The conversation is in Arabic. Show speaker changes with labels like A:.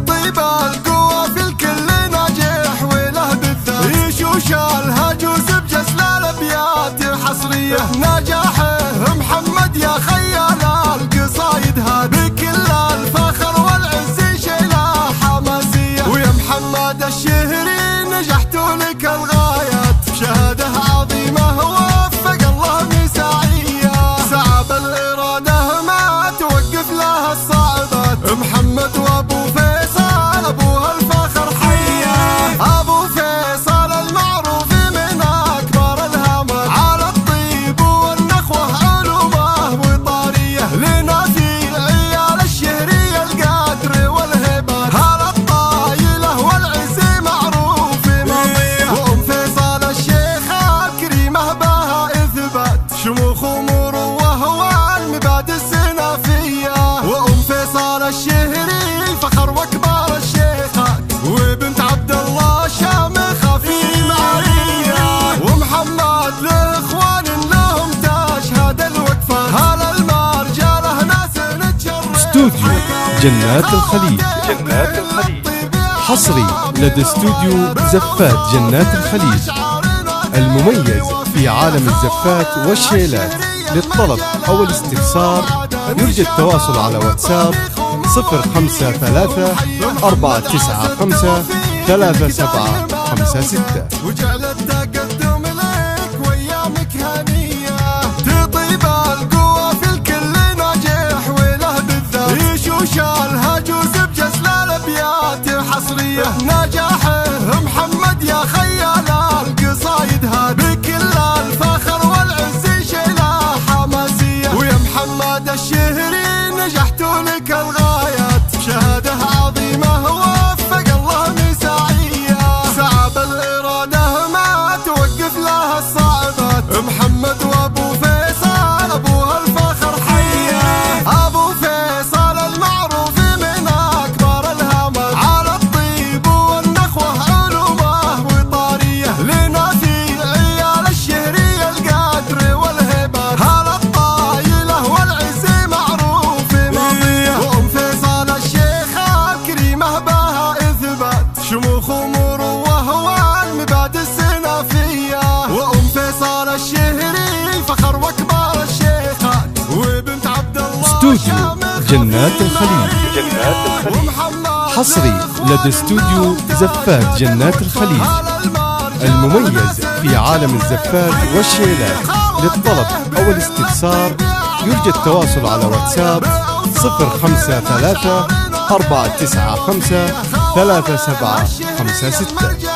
A: تطيب القوة في الكل ناجح وله بالذات يشوش الهجوس بجسل الابيات حصرية نجاحه محمد يا خيال القصايد هاد بكل الفخر والعز شيله حماسية ويا محمد الشهري نجحت لك الغايات بشهادة عظيمة ووفق الله مساعية صعب الإرادة ما توقف لها الصعبات محمد وابو فيصل ابوها الفخر حياه ابو فيصل المعروف من اكبر الهامات على الطيب والنخوة علومه وطارية لنا في عيال الشهري القدر والهبات على الطايلة والعز معروف ماضية وام فيصل الشيخ الكريمة بها اثبات شموخ ومروه والمبادئ السنافية وام فيصل الشهري الفخر واكبر الشيخات وبنت عبد الله شامخة في معرية ومحمد لاخوان لهم تشهد الوقفات هلا المرجله ناس نتشرف
B: استوديو جنات الخليج حصري لدى استوديو زفات جنات الخليج المميز في عالم الزفات والشيلات. للطلب أو الاستفسار يرجى التواصل على واتساب 053 495 3756.
A: وجعل التقدم لك وايامك هنيه تطيب القوه في الكل ناجح وله بالذات يشوش الهجوس بجسل الابيات حصريه نجاحه محمد يا خيال القصايد هاد بكل الفخر والعز شيله حماسيه ويا محمد الشهري نجحت لك الغايات بشهاده عظيمه ووفق الله مساعيه صعب الاراده ما توقف لها الصعبات محمد وابو فيصل ابوها الفخر حياه ابو فيصل المعروف من اكبر الهامات على الطيب والنخوه علومه وطاريه لنا في عيال الشهري القدر والهبات على الطايله والعز معروف ماضيه وام فيصل الشيخ الكريمه بها اثبات شموخ ومروه والمبادئ السنافيه وام فيصل الشهري الفخر واكبر الشيخات وبنت عبد الله
B: استوديو جنات الخليج حصري لدى استوديو زفات جنات الخليج المميز في عالم الزفات والشيلات. للطلب أو الاستفسار يرجى التواصل على واتساب 053 495 3756.